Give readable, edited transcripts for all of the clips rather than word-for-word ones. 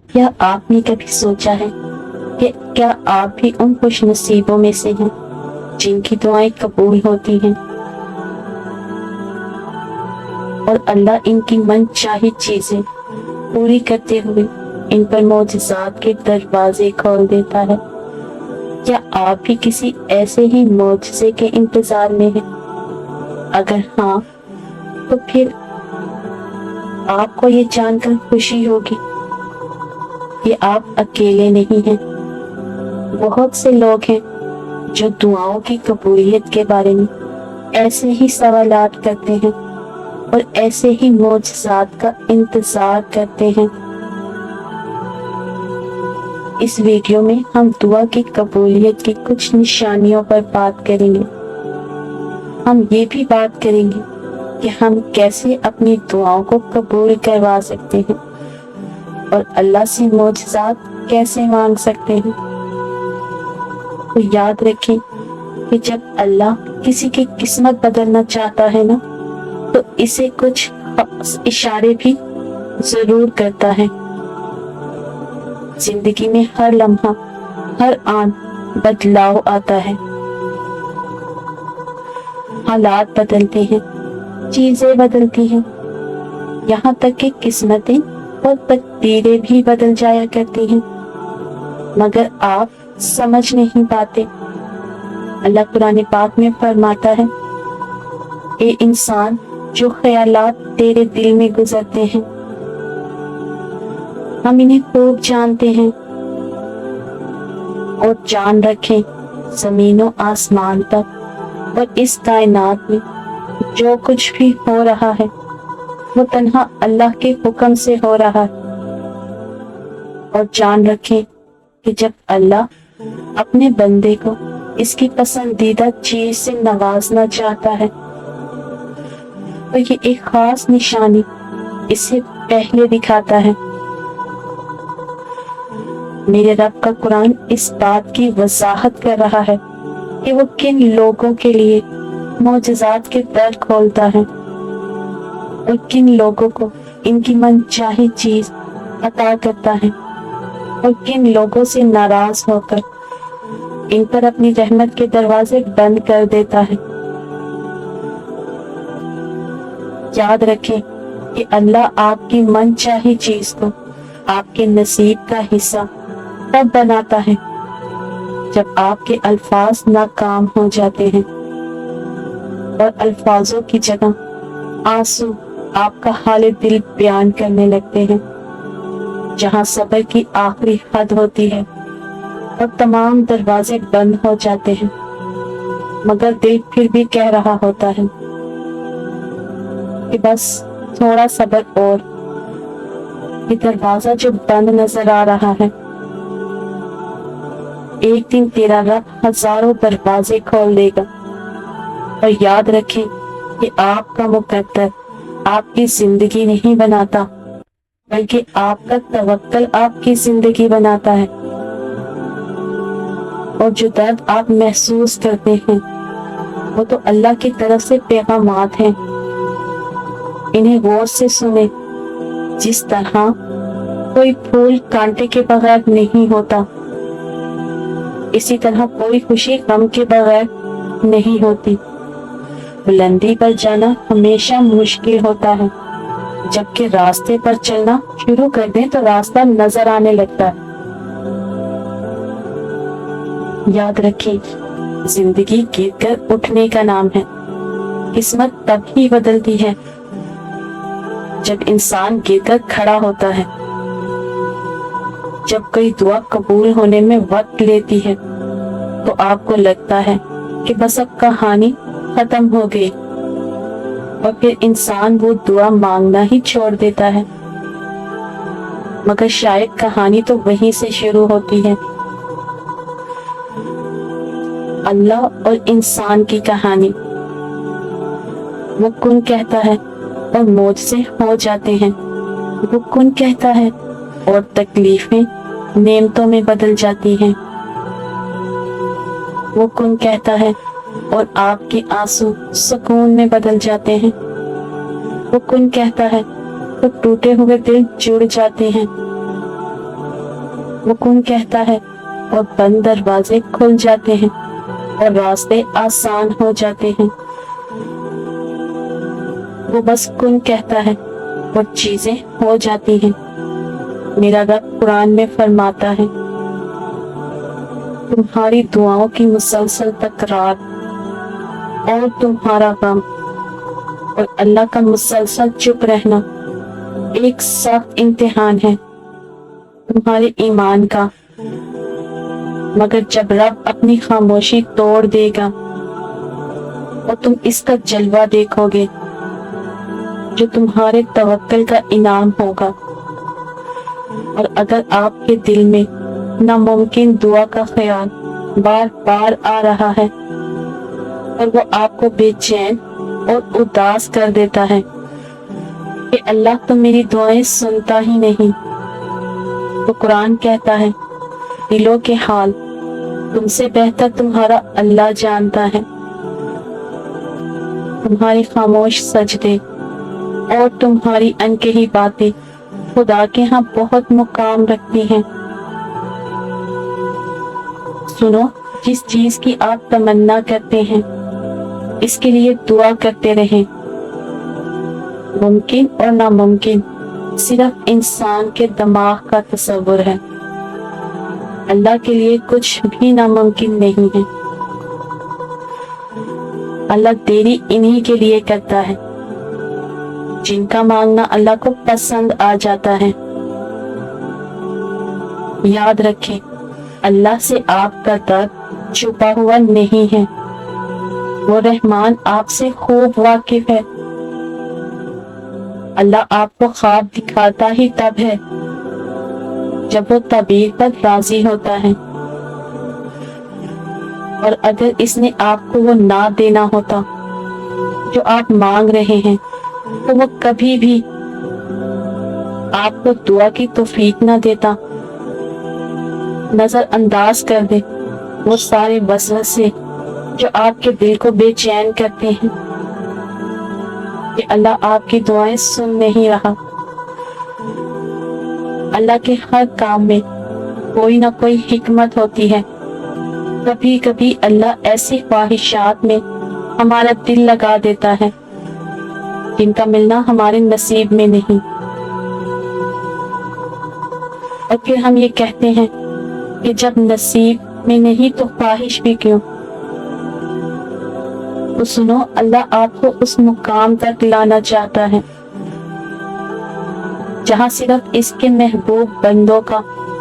کیا آپ نے کبھی سوچا ہے کہ کیا آپ بھی ان خوش نصیبوں میں سے ہیں جن کی دعائیں قبول ہوتی ہیں اور اللہ ان کی من چاہی چیزیں پوری کرتے ہوئے ان پر معجزات کے دروازے کھول دیتا ہے؟ کیا آپ بھی کسی ایسے ہی معجزے کے انتظار میں ہیں؟ اگر ہاں تو پھر آپ کو یہ جان کر خوشی ہوگی کہ آپ اکیلے نہیں ہیں۔ بہت سے لوگ ہیں جو دعاؤں کی قبولیت کے بارے میں ایسے ہی سوالات کرتے ہیں اور ایسے ہی معجزات کا انتظار کرتے ہیں۔ اس ویڈیو میں ہم دعا کی قبولیت کی کچھ نشانیوں پر بات کریں گے۔ ہم یہ بھی بات کریں گے کہ ہم کیسے اپنی دعاؤں کو قبول کروا سکتے ہیں اور اللہ سے معجزات کیسے مانگ سکتے ہیں۔ تو یاد رکھیں کہ جب اللہ کسی کی قسمت بدلنا چاہتا ہے نا تو اسے کچھ اشارے بھی ضرور کرتا ہے۔ زندگی میں ہر لمحہ ہر آن بدلاؤ آتا ہے، حالات بدلتے ہیں، چیزیں بدلتی ہیں، یہاں تک کہ قسمتیں اور تقدیریں بھی بدل جایا کرتی ہیں، مگر آپ سمجھ نہیں پاتے۔ اللہ قرآن پاک میں فرماتا ہے، اے انسان، جو خیالات تیرے دل میں گزرتے ہیں ہم انہیں خوب جانتے ہیں، اور جان رکھیں زمین و آسمان تک اور اس کائنات میں جو کچھ بھی ہو رہا ہے وہ تنہا اللہ کے حکم سے ہو رہا ہے۔ اور جان رکھیں کہ جب اللہ اپنے بندے کو اس کی پسندیدہ چیز سے نوازنا چاہتا ہے تو یہ ایک خاص نشانی اسے پہلے دکھاتا ہے۔ میرے رب کا قرآن اس بات کی وضاحت کر رہا ہے کہ وہ کن لوگوں کے لیے معجزات کے در کھولتا ہے اور کن لوگوں کو ان کی من چاہی چیز عطا کرتا ہے اور کن لوگوں سے ناراض ہو کر ان پر اپنی رحمت کے دروازے بند کر دیتا ہے۔ یاد رکھیں کہ اللہ آپ کی من چاہی چیز کو آپ کے نصیب کا حصہ تب بناتا ہے جب آپ کے الفاظ ناکام ہو جاتے ہیں اور الفاظوں کی جگہ آنسو آپ کا حال دل بیان کرنے لگتے ہیں۔ جہاں صبر کی آخری حد ہوتی ہے اور تمام دروازے بند ہو جاتے ہیں مگر دل پھر بھی کہہ رہا ہوتا ہے کہ بس تھوڑا صبر اور، یہ دروازہ جو بند نظر آ رہا ہے ایک دن تیرا رب ہزاروں دروازے کھول دے گا۔ اور یاد رکھیں کہ آپ کا مقدر آپ کی زندگی نہیں بناتا بلکہ آپ کا توکل آپ کی زندگی بناتا ہے۔ اور جو درد آپ محسوس کرتے ہیں وہ تو اللہ کی طرف سے پیغامات ہیں، انہیں غور سے سنیں۔ جس طرح کوئی پھول کانٹے کے بغیر نہیں ہوتا اسی طرح کوئی خوشی غم کے بغیر نہیں ہوتی۔ بلندی پر جانا ہمیشہ مشکل ہوتا ہے، جبکہ راستے پر چلنا شروع کر دیں تو راستہ نظر آنے لگتا ہے۔ یاد رکھیں زندگی گر کر اٹھنے کا نام ہے، قسمت تب ہی بدلتی ہے جب انسان گر کر کھڑا ہوتا ہے۔ جب کوئی دعا قبول ہونے میں وقت لیتی ہے تو آپ کو لگتا ہے کہ بس اب کہانی ختم ہو گئی، اور پھر انسان وہ دعا مانگنا ہی چھوڑ دیتا ہے، مگر شاید کہانی تو وہیں سے شروع ہوتی ہے۔ اللہ اور انسان کی کہانی، وہ کن کہتا ہے اور معجزے ہو جاتے ہیں، وہ کن کہتا ہے اور تکلیفیں نعمتوں میں بدل جاتی ہیں، وہ کن کہتا ہے اور آپ کے آنسو سکون میں بدل جاتے ہیں، وہ کن کہتا ہے تو ٹوٹے ہوئے دل جڑ جاتے ہیں، وہ کن کہتا ہے اور بند دروازے کھل جاتے ہیں اور راستے آسان ہو جاتے ہیں۔ وہ بس کن کہتا ہے اور چیزیں ہو جاتی ہیں۔ میرا رب قرآن میں فرماتا ہے، تمہاری دعاؤں کی مسلسل تکرار اور تمہارا غم اور اللہ کا مسلسل چپ رہنا ایک سخت امتحان ہے تمہارے ایمان کا، مگر جب رب اپنی خاموشی توڑ دے گا اور تم اس کا جلوہ دیکھو گے جو تمہارے توکل کا انعام ہوگا، اور اگر آپ کے دل میں ناممکن دعا کا خیال بار بار آ رہا ہے اور وہ آپ کو بے چین اور اداس کر دیتا ہے کہ اللہ تو میری دعائیں سنتا ہی نہیں، تو قرآن کہتا ہے دلوں کے حال تم سے بہتر تمہارا اللہ جانتا ہے۔ تمہاری خاموش سجدے اور تمہاری انکہی باتیں خدا کے ہاں بہت مقام رکھتی ہیں۔ سنو، جس چیز کی آپ تمنا کرتے ہیں اس کے لیے دعا کرتے رہیں۔ ممکن اور ناممکن صرف انسان کے دماغ کا تصور ہے، اللہ کے لیے کچھ بھی ناممکن نہیں ہے۔ اللہ دیری انہی کے لیے کرتا ہے جن کا مانگنا اللہ کو پسند آ جاتا ہے۔ یاد رکھیں، اللہ سے آپ کا درد چھپا ہوا نہیں ہے، وہ رحمان آپ سے خوب واقف ہے۔ اللہ آپ کو خواب دکھاتا ہی تب ہے جب وہ تعبیر پر راضی ہوتا ہے، اور اگر اس نے آپ کو وہ نہ دینا ہوتا جو آپ مانگ رہے ہیں تو وہ کبھی بھی آپ کو دعا کی توفیق نہ دیتا۔ نظر انداز کر دے وہ سارے وسوسے جو آپ کے دل کو بے چین کرتے ہیں کہ اللہ آپ کی دعائیں سن نہیں رہا۔ اللہ کے ہر کام میں کوئی نہ کوئی حکمت ہوتی ہے۔ کبھی کبھی اللہ ایسی خواہشات میں ہمارا دل لگا دیتا ہے جن کا ملنا ہمارے نصیب میں نہیں، اور پھر ہم یہ کہتے ہیں کہ جب نصیب میں نہیں تو خواہش بھی کیوں۔ تو سنو، اللہ آپ کو اس مقام تک لانا چاہتا ہے جہاں صرف اس کے محبوب بندوں کا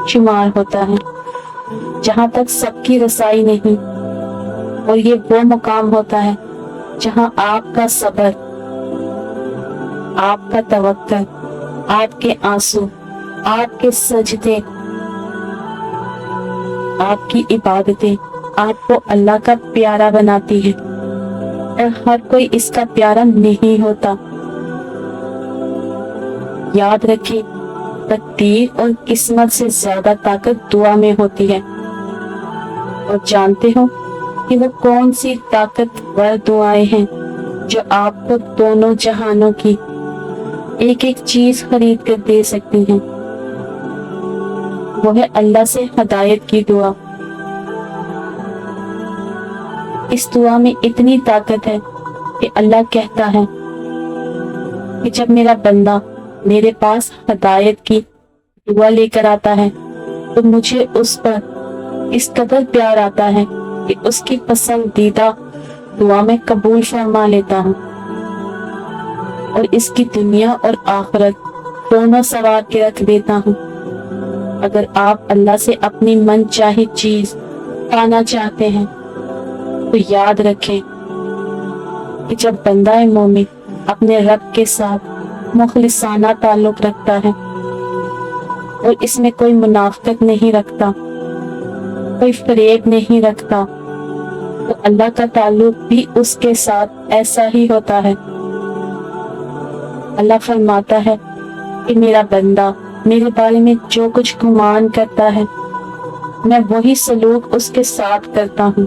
شمار ہوتا ہے، جہاں تک سب کی رسائی نہیں، اور یہ وہ مقام ہوتا ہے جہاں آپ کا صبر، آپ کا توکل، آپ کے آنسو، آپ کے سجدے، آپ کی عبادتیں آپ کو اللہ کا پیارا بناتی ہے، اور ہر کوئی اس کا پیارا نہیں ہوتا۔ یاد رکھیں، تقدیر اور قسمت سے زیادہ طاقت دعا میں ہوتی ہے، اور جانتے ہو کہ وہ کون سی طاقتور دعائیں ہیں جو آپ کو دونوں جہانوں کی ایک ایک چیز خرید کر دے سکتی ہیں؟ وہ ہے اللہ سے ہدایت کی دعا۔ اس دعا میں اتنی طاقت ہے کہ اللہ کہتا ہے کہ جب میرا بندہ میرے پاس ہدایت کی دعا لے کر آتا ہے تو مجھے اس پر اس قدر پیار آتا ہے کہ اس کی پسندیدہ دعا میں قبول فرما لیتا ہوں، اور اس کی دنیا اور آخرت دونوں سنوار کے رکھ دیتا ہوں۔ اگر آپ اللہ سے اپنی من چاہی چیز پانا چاہتے ہیں تو یاد رکھیں کہ جب بندہ مومن اپنے رب کے ساتھ مخلصانہ تعلق رکھتا ہے اور اس میں کوئی منافقت نہیں رکھتا، کوئی فریب نہیں رکھتا، تو اللہ کا تعلق بھی اس کے ساتھ ایسا ہی ہوتا ہے۔ اللہ فرماتا ہے کہ میرا بندہ میرے بارے میں جو کچھ گمان کرتا ہے میں وہی سلوک اس کے ساتھ کرتا ہوں۔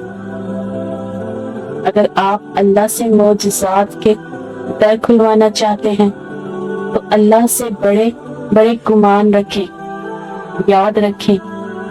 اگر آپ اللہ سے معجزات کے در کھلوانا چاہتے ہیں تو اللہ سے بڑے بڑے گمان رکھیں۔ یاد رکھیں،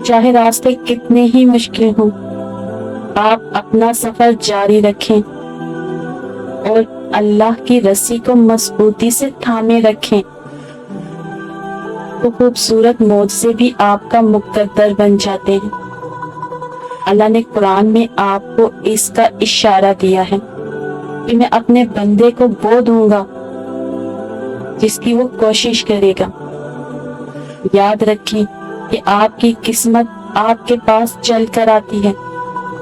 چاہے راستے کتنے ہی مشکل ہوں، آپ اپنا سفر جاری رکھیں اور اللہ کی رسی کو مضبوطی سے تھامے رکھیں تو خوبصورت معجزے بھی آپ کا مقدر بن جاتے ہیں۔ اللہ نے قرآن میں آپ کو اس کا اشارہ دیا ہے کہ میں اپنے بندے کو وہ دوں گا جس کی وہ کوشش کرے گا۔ یاد رکھیں کہ آپ کی قسمت آپ کے پاس چل کر آتی ہے،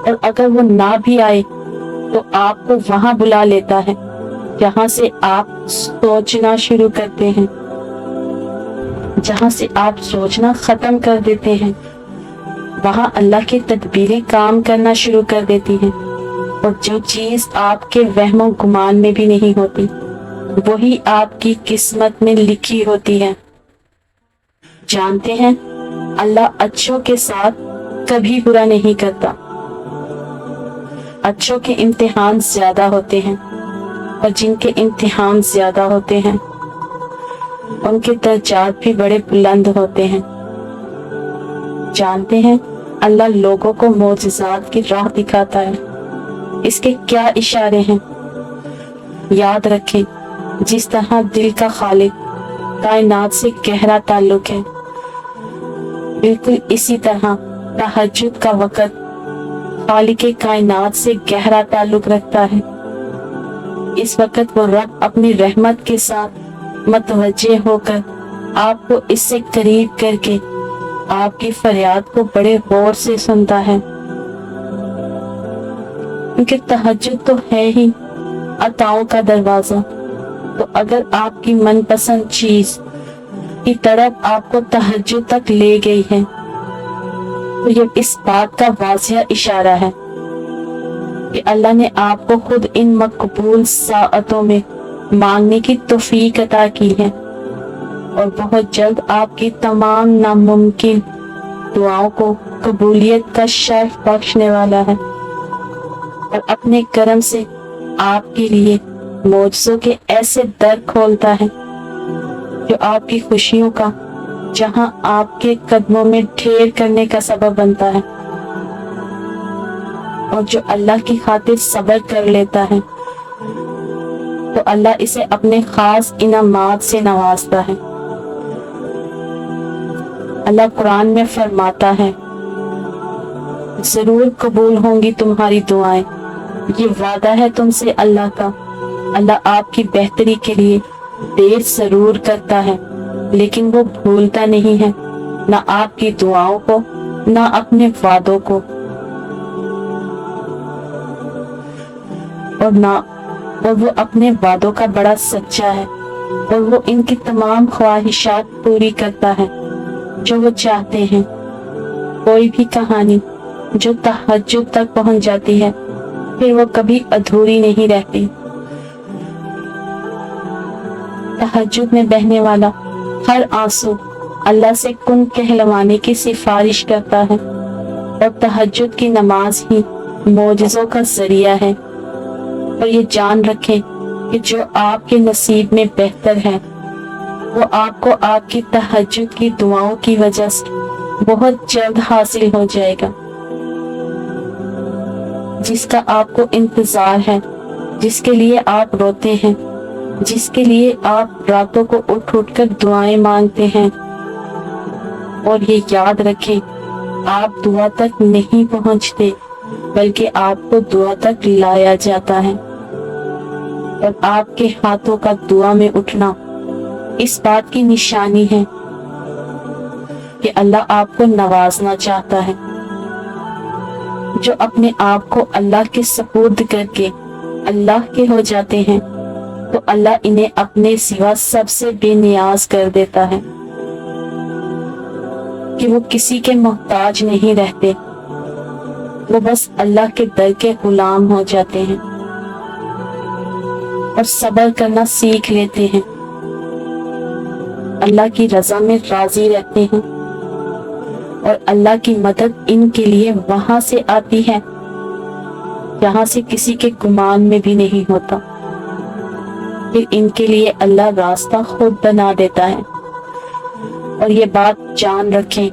اور اگر وہ نہ بھی آئے تو آپ کو وہاں بلا لیتا ہے جہاں سے آپ سوچنا شروع کرتے ہیں، جہاں سے آپ سوچنا ختم کر دیتے ہیں، وہاں اللہ کی تدبیریں کام کرنا شروع کر دیتی ہیں، اور جو چیز آپ کے وہم و گمان میں بھی نہیں ہوتی وہی آپ کی قسمت میں لکھی ہوتی ہے۔ جانتے ہیں اللہ اچھوں کے ساتھ کبھی برا نہیں کرتا۔ اچھوں کے امتحان زیادہ ہوتے ہیں، اور جن کے امتحان زیادہ ہوتے ہیں ان کے درجات بھی بڑے بلند ہوتے ہیں۔ جانتے ہیں اللہ لوگوں کو معجزات کی راہ دکھاتا ہے۔ اس کے کیا اشارے ہیں؟ یاد رکھیں، جس طرح دل کا خالق کائنات سے گہرا تعلق ہے، بالکل اسی طرح تہجد کا وقت خالق کائنات سے گہرا تعلق رکھتا ہے۔ اس وقت وہ رب اپنی رحمت کے ساتھ متوجہ ہو کر آپ کو اس سے قریب کر کے آپ کی فریاد کو بڑے غور سے سنتا ہے، کیونکہ تہجد تو ہے ہی عطاؤں کا دروازہ۔ تو اگر آپ کی من پسند چیز کی طرف آپ کو تہجد تک لے گئی ہے تو یہ اس بات کا واضح اشارہ ہے کہ اللہ نے آپ کو خود ان مقبول ساعتوں میں مانگنے کی توفیق عطا کی ہے، اور بہت جلد آپ کی تمام ناممکن دعاؤں کو قبولیت کا شرف بخشنے والا ہے، اور اپنے کرم سے آپ کے لیے معجزوں کے ایسے در کھولتا ہے جو آپ کی خوشیوں کا جہاں آپ کے قدموں میں ڈھیر کرنے کا سبب بنتا ہے، اور جو اللہ کی خاطر صبر کر لیتا ہے تو اللہ اسے اپنے خاص انعامات سے نوازتا ہے۔ اللہ قرآن میں فرماتا ہے، ضرور قبول ہوں گی تمہاری دعائیں، یہ وعدہ ہے تم سے اللہ کا۔ اللہ آپ کی بہتری کے لیے دیر ضرور کرتا ہے لیکن وہ بھولتا نہیں ہے، نہ آپ کی دعاؤں کو نہ اپنے وعدوں کو، اور وہ اپنے وعدوں کا بڑا سچا ہے، اور وہ ان کی تمام خواہشات پوری کرتا ہے جو وہ چاہتے ہیں۔ کوئی بھی کہانی جو تہجد تک پہنچ جاتی ہے پھر وہ کبھی ادھوری نہیں رہتی۔ تہجد میں بہنے والا ہر آنسو اللہ سے کن کہلوانے کی سفارش کرتا ہے، اور تہجد کی نماز ہی معجزوں کا ذریعہ ہے۔ اور یہ جان رکھیں کہ جو آپ کے نصیب میں بہتر ہے وہ آپ کو آپ کی تہجد کی دعاؤں کی وجہ سے بہت جلد حاصل ہو جائے گا۔ جس کا آپ کو انتظار ہے، جس کے لیے آپ روتے ہیں، جس کے لیے آپ راتوں کو اٹھ اٹھ کر دعائیں مانگتے ہیں، اور یہ یاد رکھیں آپ دعا تک نہیں پہنچتے بلکہ آپ کو دعا تک لایا جاتا ہے، اور آپ کے ہاتھوں کا دعا میں اٹھنا اس بات کی نشانی ہے کہ اللہ آپ کو نوازنا چاہتا ہے۔ جو اپنے آپ کو اللہ کے سپرد کر کے اللہ کے ہو جاتے ہیں تو اللہ انہیں اپنے سوا سب سے بے نیاز کر دیتا ہے کہ وہ کسی کے محتاج نہیں رہتے، وہ بس اللہ کے در کے غلام ہو جاتے ہیں اور صبر کرنا سیکھ لیتے ہیں، اللہ کی رضا میں راضی رہتے ہیں، اور اللہ کی مدد ان کے لیے وہاں سے آتی ہے جہاں سے کسی کے گمان میں بھی نہیں ہوتا۔ پھر ان کے لیے اللہ راستہ خود بنا دیتا ہے۔ اور یہ بات جان رکھیں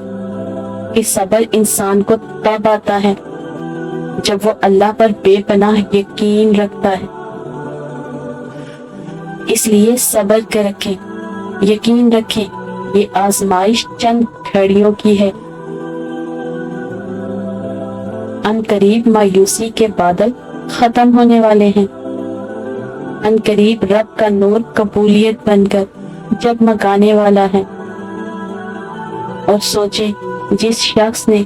کہ صبر انسان کو تب آتا ہے جب وہ اللہ پر بے پناہ یقین رکھتا ہے۔ اس لیے صبر کر رکھیں، یقین رکھیں، یہ آزمائش چند گھڑیوں کی ہے۔ ان قریب مایوسی کے بادل ختم ہونے والے ہیں، ان قریب رب کا نور قبولیت بن کر جگمگانے والا ہے۔ اور سوچیں، جس شخص نے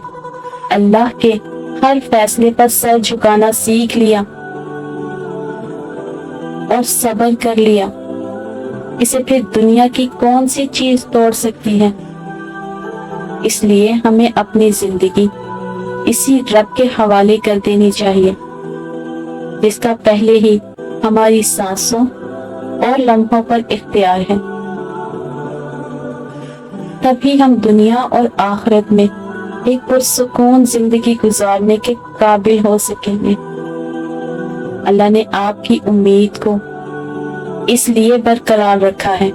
اللہ کے ہر فیصلے پر سر جھکانا سیکھ لیا اور صبر کر لیا، اسے پھر دنیا کی کون سی چیز توڑ سکتی ہے؟ اس لیے ہمیں اپنی زندگی اسی رب کے حوالے کر دینی چاہیے، جس کا پہلے ہی ہماری سانسوں اور لمحوں پر اختیار ہے۔ تبھی ہم دنیا اور آخرت میں ایک پرسکون زندگی گزارنے کے قابل ہو سکیں گے۔ اللہ نے آپ کی امید کو اس لیے برقرار رکھا ہے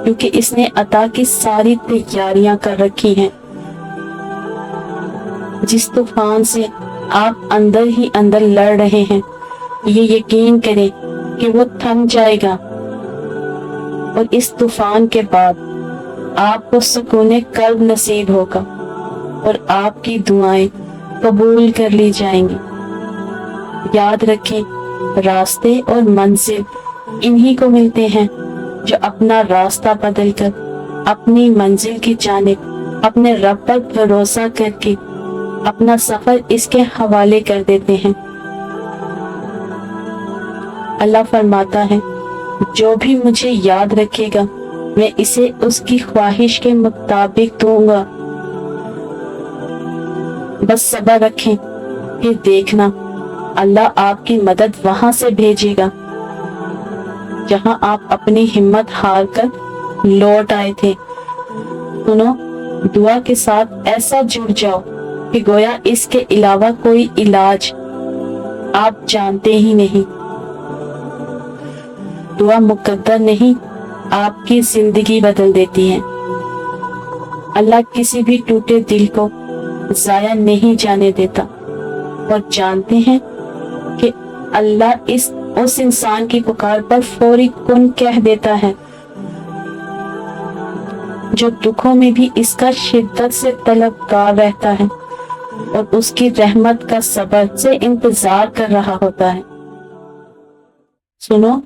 کیونکہ اس نے عطا کی ساری تیاریاں کر رکھی ہیں۔ جس طوفان سے آپ اندر ہی اندر لڑ رہے ہیں، یہ یقین کریں کہ وہ تھم جائے گا، اور اس طوفان کے بعد آپ کو سکون قلب نصیب ہوگا اور آپ کی دعائیں قبول کر لی جائیں گی۔ یاد رکھیں، راستے اور منزل انہی کو ملتے ہیں جو اپنا راستہ بدل کر اپنی منزل کی جانب اپنے رب پر بھروسہ کر کے اپنا سفر اس کے حوالے کر دیتے ہیں۔ اللہ فرماتا ہے، جو بھی مجھے یاد رکھے گا میں اسے اس کی خواہش کے مطابق دوں گا۔ بس صبر رکھیں، پھر دیکھنا اللہ آپ کی مدد وہاں سے بھیجے گا جہاں آپ اپنی ہمت ہار کر لوٹ آئے تھے۔ سنو، دعا کے ساتھ ایسا جڑ جاؤ کہ گویا اس کے علاوہ کوئی علاج آپ جانتے ہی نہیں۔ دعا مقدر نہیں، آپ کی زندگی بدل دیتی ہے۔ اللہ کسی بھی ٹوٹے دل کو ضائع نہیں جانے دیتا، اور جانتے ہیں کہ اللہ اس انسان کی پکار پر فوری کن کہہ دیتا ہے، جو دکھوں میں بھی اس کا شدت سے طلبگار رہتا ہے اور اس کی رحمت کا صبر سے انتظار کر رہا ہوتا ہے۔ سنو،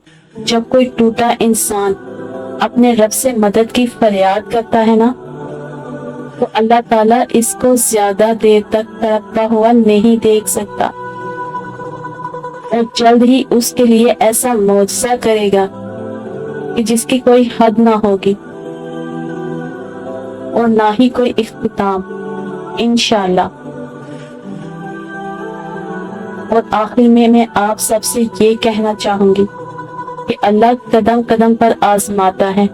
جب کوئی ٹوٹا انسان اپنے رب سے مدد کی فریاد کرتا ہے نا، تو اللہ تعالیٰ اس کو زیادہ دیر تک تڑپتا ہوا نہیں دیکھ سکتا، اور جلد ہی اس کے لیے ایسا معجزہ کرے گا کہ جس کی کوئی حد نہ ہوگی اور نہ ہی کوئی اختتام، انشاءاللہ۔ اور آخر میں آپ سب سے یہ کہنا چاہوں گی کہ اللہ قدم قدم پر آزماتا ہے،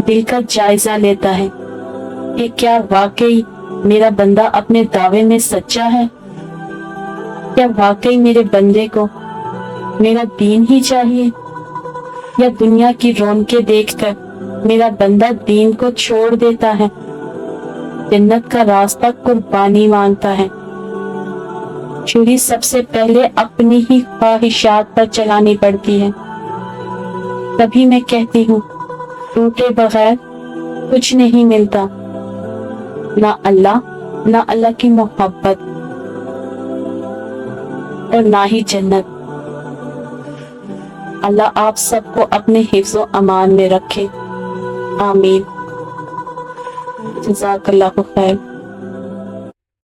دل کا جائزہ لیتا ہے کہ کیا واقعی میرا بندہ اپنے دعوے میں سچا ہے؟ کیا واقعی میرے بندے کو میرا دین ہی چاہیے، یا دنیا کی رونقیں دیکھ کر میرا بندہ دین کو چھوڑ دیتا ہے، جنت کا راستہ قربانی مانگتا ہے؟ چھری سب سے پہلے اپنی ہی خواہشات پر چلانی پڑتی ہے۔ تبھی میں کہتی ہوں، ٹوٹے بغیر کچھ نہیں ملتا، نہ اللہ کی محبت اور نہ ہی جنت۔ اللہ آپ سب کو اپنے حفظ و امان میں رکھے، آمین۔ جزاک اللہ خیر۔